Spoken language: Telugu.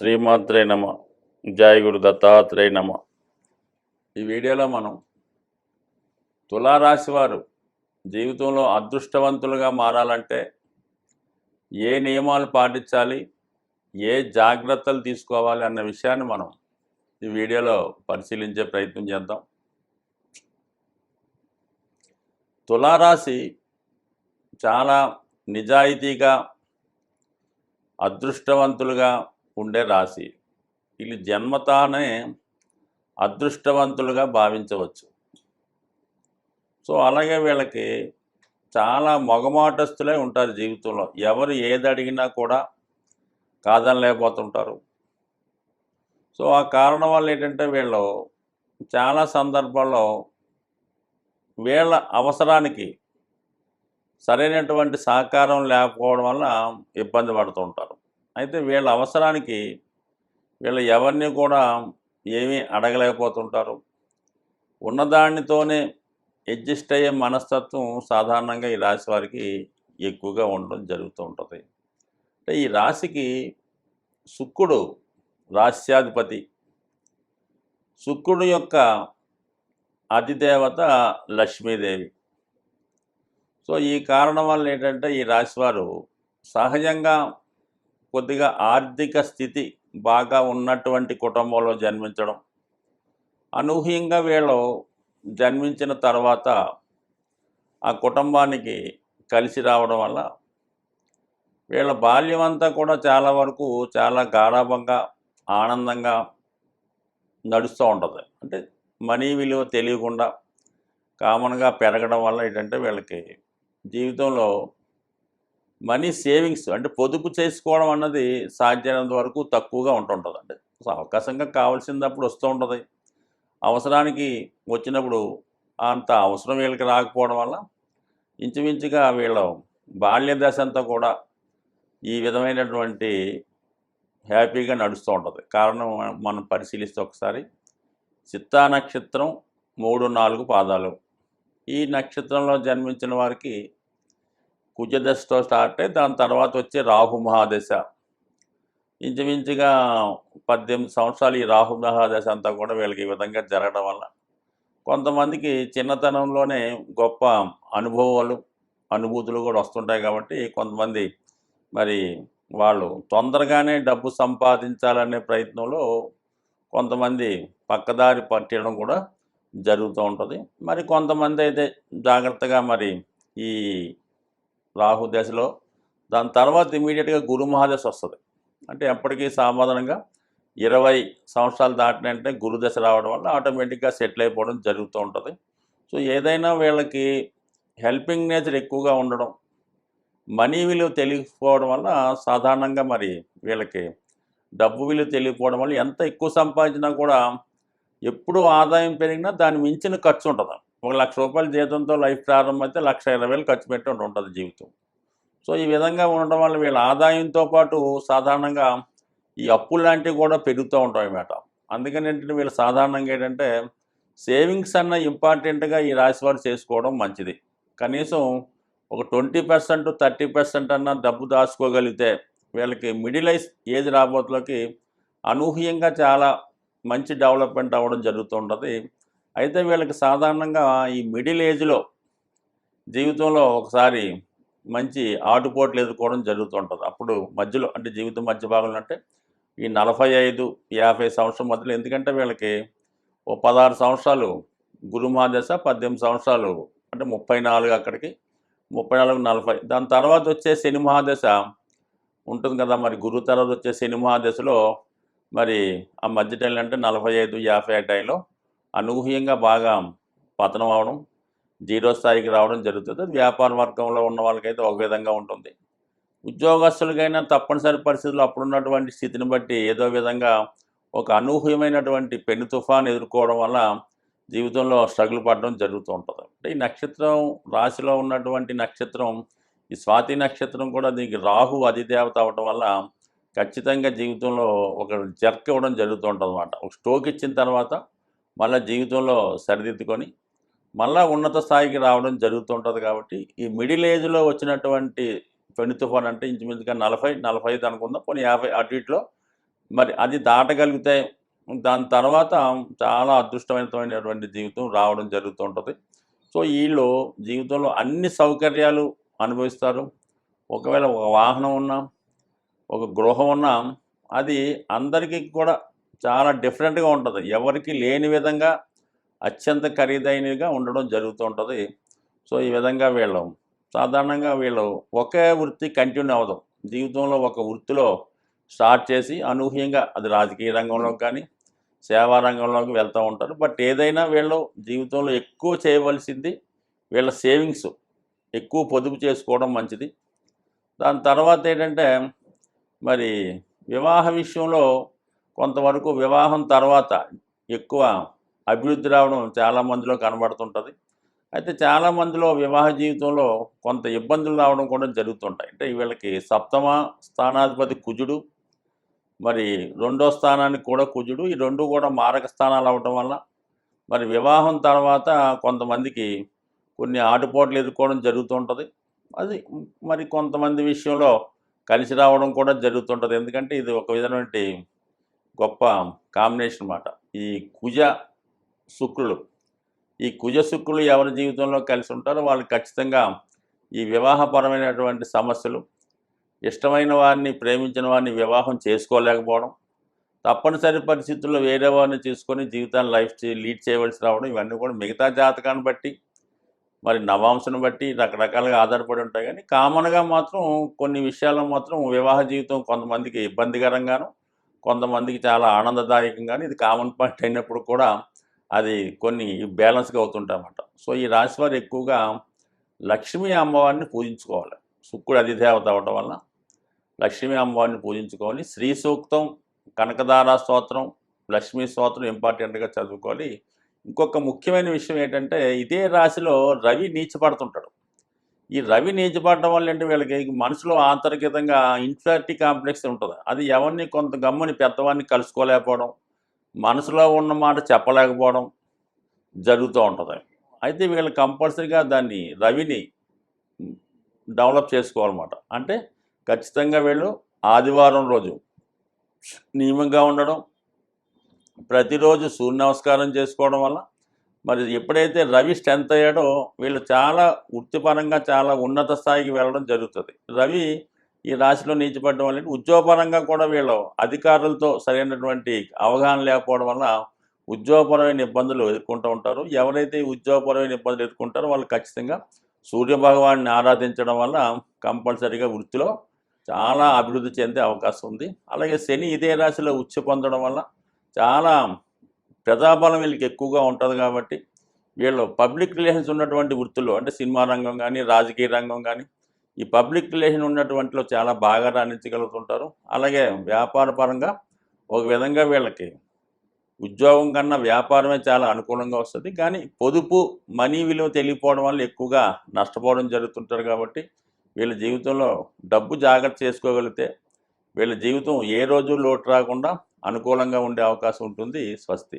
శ్రీమాత్రే నమ. జయ గురు దత్తాత్రేయ నమ. ఈ వీడియోలో మనం తులారాశి వారు జీవితంలో అదృష్టవంతులుగా మారాలంటే ఏ నియమాలు పాటించాలి, ఏ జాగ్రత్తలు తీసుకోవాలి అన్న విషయాన్ని మనం ఈ వీడియోలో పరిశీలించే ప్రయత్నం చేద్దాం. తులారాశి చాలా నిజాయితీగా అదృష్టవంతులుగా ఉండే రాశి. వీళ్ళు జన్మతానే అదృష్టవంతులుగా భావించవచ్చు. సో అలాగే వీళ్ళకి చాలా మొగమాటస్తులే ఉంటారు జీవితంలో. ఎవరు ఏది అడిగినా కూడా కాదనలేకపోతుంటారు. సో ఆ కారణం వల్ల ఏంటంటే వీళ్ళు చాలా సందర్భాల్లో వీళ్ళ అవసరానికి సరైనటువంటి సహకారం లేకపోవడం వల్ల ఇబ్బంది పడుతూ ఉంటారు. అయితే వీళ్ళ అవసరానికి వీళ్ళు ఎవరిని కూడా ఏమీ అడగలేకపోతుంటారు. ఉన్నదానితోనే అడ్జస్ట్ అయ్యే మనస్తత్వం సాధారణంగా ఈ రాశి వారికి ఎక్కువగా ఉండడం జరుగుతూ ఉంటుంది. అంటే ఈ రాశికి శుక్రుడు రాశ్యాధిపతి. శుక్రుడు యొక్క అధిదేవత లక్ష్మీదేవి. సో ఈ కారణం వల్ల ఏంటంటే ఈ రాశివారు సహజంగా కొద్దిగా ఆర్థిక స్థితి బాగా ఉన్నటువంటి కుటుంబంలో జన్మించడం, అనూహ్యంగా వీళ్ళు జన్మించిన తర్వాత ఆ కుటుంబానికి కలిసి రావడం వల్ల వీళ్ళ బాల్యం అంతా కూడా చాలా వరకు చాలా గాఢంగా ఆనందంగా నడుస్తూ ఉంటుంది. అంటే మనీ విలువ తెలియకుండా కామన్గా పెరగడం వల్ల ఏంటంటే వీళ్ళకి జీవితంలో మనీ సేవింగ్స్ అంటే పొదుపు చేసుకోవడం అన్నది సాధ్యమైనంత వరకు తక్కువగా ఉంటుంటుంది. అంటే అవకాశంగా కావాల్సినప్పుడు వస్తూ ఉంటుంది. అవసరానికి వచ్చినప్పుడు అంత అవసరం వీళ్ళకి రాకపోవడం వల్ల ఇంచుమించుగా వీళ్ళ బాల్య దశ అంతా కూడా ఈ విధమైనటువంటి హ్యాపీగా నడుస్తూ ఉంటుంది. కారణం మనం పరిశీలిస్తే ఒకసారి చిత్తా నక్షత్రం 3-4 పాదాలు. ఈ నక్షత్రంలో జన్మించిన వారికి కుజదశతో స్టార్ట్ అయ్యి దాని తర్వాత వచ్చే రాహు మహాదశ. ఇంచుమించుగా 18 సంవత్సరాలు ఈ రాహు మహాదశ అంతా కూడా వీళ్ళకి ఈ విధంగా జరగడం వల్ల కొంతమందికి చిన్నతనంలోనే గొప్ప అనుభూతులు కూడా వస్తుంటాయి. కాబట్టి కొంతమంది మరి వాళ్ళు తొందరగానే డబ్బు సంపాదించాలనే ప్రయత్నంలో కొంతమంది పక్కదారి పట్టడం కూడా జరుగుతూ ఉంటుంది. మరి కొంతమంది అయితే జాగ్రత్తగా మరి ఈ రాహు దశలో దాని తర్వాత ఇమీడియట్గా గురు మహాదశ వస్తుంది. అంటే ఎప్పటికీ సాధారణంగా 20 సంవత్సరాలు దాటినంటే గురు దశ రావడం వల్ల ఆటోమేటిక్గా సెటిల్ అయిపోవడం జరుగుతూ ఉంటుంది. సో ఏదైనా వీళ్ళకి హెల్పింగ్ నేచర్ ఎక్కువగా ఉండడం, మనీ విలువ తెలియకపోవడం వల్ల సాధారణంగా మరి వీళ్ళకి డబ్బు విలువ తెలియకపోవడం వల్ల ఎంత ఎక్కువ సంపాదించినా కూడా ఎప్పుడు ఆదాయం పెరిగినా దాన్ని మించిన ఖర్చు ఉంటుంది. ఒక ₹1,00,000 జీతంతో లైఫ్ ప్రారంభమైతే 1,20,000 ఖర్చు పెట్టి ఉంటుంది జీవితం. సో ఈ విధంగా ఉండడం వల్ల వీళ్ళ ఆదాయంతో పాటు సాధారణంగా ఈ అప్పులు లాంటివి కూడా పెరుగుతూ ఉంటాయి అన్నమాట. అందుకని ఏంటంటే వీళ్ళు సాధారణంగా ఏంటంటే సేవింగ్స్ అన్న ఇంపార్టెంట్గా ఈ రాశి వారు చేసుకోవడం మంచిది. కనీసం ఒక 20% 30% అన్న డబ్బు దాచుకోగలిగితే వీళ్ళకి మిడిల్ ఏజ్ రాబోతులకి అనూహ్యంగా చాలా మంచి డెవలప్మెంట్ అవ్వడం జరుగుతూ ఉంటుంది. అయితే వీళ్ళకి సాధారణంగా ఈ మిడిల్ ఏజ్లో జీవితంలో ఒకసారి మంచి ఆటుపోట్లు ఎదుర్కోవడం జరుగుతుంటుంది. అప్పుడు మధ్యలో అంటే జీవితం మధ్య భాగంలో అంటే ఈ 45-50 సంవత్సరం మధ్యలో, ఎందుకంటే వీళ్ళకి ఓ 16 సంవత్సరాలు గురు మహాదశ, 18 సంవత్సరాలు అంటే 34 అక్కడికి 34-40 దాని తర్వాత వచ్చే శని మహాదశ ఉంటుంది కదా. మరి గురు తర్వాత వచ్చే శని మహాదశలో మరి ఆ మధ్య టైంలో అంటే 45-50 టైంలో అనూహ్యంగా బాగా పతనం అవడం, జీరో స్థాయికి రావడం జరుగుతుంది. వ్యాపార వర్గంలో ఉన్న వాళ్ళకైతే ఒక విధంగా ఉంటుంది. ఉద్యోగస్తులకైనా తప్పనిసరి పరిస్థితుల్లో అప్పుడున్నటువంటి స్థితిని బట్టి ఏదో విధంగా ఒక అనూహ్యమైనటువంటి పెను తుఫాను ఎదుర్కోవడం వల్ల జీవితంలో స్ట్రగుల్ పడడం జరుగుతూ ఉంటుంది. అంటే ఈ నక్షత్రం రాశిలో ఉన్నటువంటి నక్షత్రం ఈ స్వాతి నక్షత్రం కూడా దీనికి రాహు అధిదేవత అవడం వల్ల ఖచ్చితంగా జీవితంలో ఒక జర్క్ ఇవ్వడం జరుగుతూ ఉంటుంది అన్నమాట. ఒక స్ట్రోక్ ఇచ్చిన తర్వాత మళ్ళీ జీవితంలో సరిదిద్దుకొని మళ్ళీ ఉన్నత స్థాయికి రావడం జరుగుతుంటుంది. కాబట్టి ఈ మిడిల్ ఏజ్లో వచ్చినటువంటి పెను తుఫాన్ అంటే ఇంచుమించుగా 40-45 అనుకుందాం, కొన్ని 50 అటు ఇటులో మరి అది దాటగలిగితే దాని తర్వాత చాలా అదృష్టవంతమైనటువంటి జీవితం రావడం జరుగుతూ ఉంటుంది. సో వీళ్ళు జీవితంలో అన్ని సౌకర్యాలు అనుభవిస్తారు. ఒకవేళ ఒక వాహనం ఉన్నా, ఒక గృహం ఉన్నా, అది అందరికీ కూడా చాలా డిఫరెంట్గా ఉంటుంది. ఎవరికి లేని విధంగా అత్యంత ఖరీదైనవిగా ఉండడం జరుగుతూ ఉంటుంది. సో ఈ విధంగా వీళ్ళు సాధారణంగా వీళ్ళు ఒకే వృత్తి కంటిన్యూ అవ్వదు. జీవితంలో ఒక వృత్తిలో స్టార్ట్ చేసి అనూహ్యంగా అది రాజకీయ రంగంలోకి కానీ సేవా రంగంలోకి వెళ్తూ ఉంటారు. బట్ ఏదైనా వీళ్ళు జీవితంలో ఎక్కువ చేయవలసింది వీళ్ళ సేవింగ్స్ ఎక్కువ పొదుపు చేసుకోవడం మంచిది. దాని తర్వాత ఏంటంటే మరి వివాహ విషయంలో కొంతవరకు వివాహం తర్వాత ఎక్కువ అభివృద్ధి రావడం చాలామందిలో కనబడుతుంటుంది. అయితే చాలామందిలో వివాహ జీవితంలో కొంత ఇబ్బందులు రావడం కూడా జరుగుతుంటాయి. అంటే వీళ్ళకి సప్తమ స్థానాధిపతి కుజుడు, మరి రెండో స్థానానికి కూడా కుజుడు, ఈ రెండు కూడా మారక స్థానాలు అవ్వటం వల్ల మరి వివాహం తర్వాత కొంతమందికి కొన్ని ఆటుపోట్లు ఎదుర్కోవడం జరుగుతూ ఉంటుంది. అది మరి కొంతమంది విషయంలో కలిసి రావడం కూడా జరుగుతుంటుంది. ఎందుకంటే ఇది ఒక విధమైనటువంటి గొప్ప కాంబినేషన్ అన్నమాట. ఈ కుజ శుక్రులు ఈ కుజ శుక్రులు ఎవరి జీవితంలో కలిసి ఉంటారో వాళ్ళు ఖచ్చితంగా ఈ వివాహపరమైనటువంటి సమస్యలు, ఇష్టమైన వారిని ప్రేమించిన వారిని వివాహం చేసుకోలేకపోవడం, తప్పనిసరి పరిస్థితుల్లో వేరే వారిని తీసుకొని జీవితాన్ని లీడ్ చేయవలసి రావడం, ఇవన్నీ కూడా మిగతా జాతకాన్ని బట్టి మరి నవాంశను బట్టి రకరకాలుగా ఆధారపడి ఉంటాయి. కానీ కామన్గా మాత్రం కొన్ని విషయాల్లో మాత్రం వివాహ జీవితం కొంతమందికి ఇబ్బందికరంగాను, కొంతమందికి చాలా ఆనందదాయకంగాను ఇది కామన్ పాయింట్ అయినప్పుడు కూడా అది కొన్ని బ్యాలెన్స్గా అవుతుంటాయన్నమాట. సో ఈ రాశి వారు ఎక్కువగా లక్ష్మీ అమ్మవారిని పూజించుకోవాలి. శుక్రుడు అధిదేవత అవడం వల్ల లక్ష్మీ అమ్మవారిని పూజించుకోవాలి. శ్రీ సూక్తం, కనకదార స్తోత్రం, లక్ష్మీ స్తోత్రం ఇంపార్టెంట్గా చదువుకోవాలి. ఇంకొక ముఖ్యమైన విషయం ఏంటంటే ఇదే రాశిలో రవి నీచపడుతుంటాడు. ఈ రవి నీచపడడం వల్ల అంటే వీళ్ళకి మనసులో ఆంతర్గతంగా ఇన్ఫీరియారిటీ కాంప్లెక్స్ ఉంటుంది. అది ఎవరిని కొంత గమ్ముని పెద్దవాడిని కలుసుకోలేకపోవడం, మనసులో ఉన్న మాట చెప్పలేకపోవడం జరుగుతూ ఉంటుంది. అయితే వీళ్ళు కంపల్సరీగా దాన్ని రవిని డెవలప్ చేసుకోవాలన్నమాట. అంటే ఖచ్చితంగా వీళ్ళు ఆదివారం రోజు నియమంగా ఉండడం, ప్రతిరోజు సూర్య నమస్కారం చేసుకోవడం వల్ల మరి ఎప్పుడైతే రవి స్ట్రెంత్ అయ్యాడో వీళ్ళు చాలా వృత్తిపరంగా చాలా ఉన్నత స్థాయికి వెళ్ళడం జరుగుతుంది. రవి ఈ రాశిలో నీచపడడం వల్ల ఉద్యోగపరంగా కూడా వీళ్ళు అధికారులతో సరైనటువంటి అవగాహన లేకపోవడం వల్ల ఉద్యోగపరమైన ఇబ్బందులు ఎదుర్కొంటూ ఉంటారు. ఎవరైతే ఉద్యోగపరమైన ఇబ్బందులు ఎదుర్కొంటారో వాళ్ళు ఖచ్చితంగా సూర్యభగవాన్ని ఆరాధించడం వల్ల కంపల్సరీగా వృత్తిలో చాలా అభివృద్ధి చెందే అవకాశం ఉంది. అలాగే శని ఇదే రాశిలో ఉచ్చ పొందడం వల్ల చాలా ప్రజాబలం వీళ్ళకి ఎక్కువగా ఉంటుంది. కాబట్టి వీళ్ళు పబ్లిక్ రిలేషన్స్ ఉన్నటువంటి వృత్తుల్లో అంటే సినిమా రంగం కానీ, రాజకీయ రంగం కానీ, ఈ పబ్లిక్ రిలేషన్ ఉన్నటువంటిలో చాలా బాగా రాణించగలుగుతుంటారు. అలాగే వ్యాపార పరంగా ఒక విధంగా వీళ్ళకి ఉద్యోగం కన్నా వ్యాపారమే చాలా అనుకూలంగా వస్తుంది. కానీ పొదుపు, మనీ విలువ తెలియకపోవడం వల్ల ఎక్కువగా నష్టపోవడం జరుగుతుంటారు. కాబట్టి వీళ్ళ జీవితంలో డబ్బు జాగ్రత్త చేసుకోగలిగితే వీళ్ళ జీవితం ఏ రోజు లోటు రాకుండా అనుకూలంగా ఉండే అవకాశం ఉంటుంది. స్వస్తి.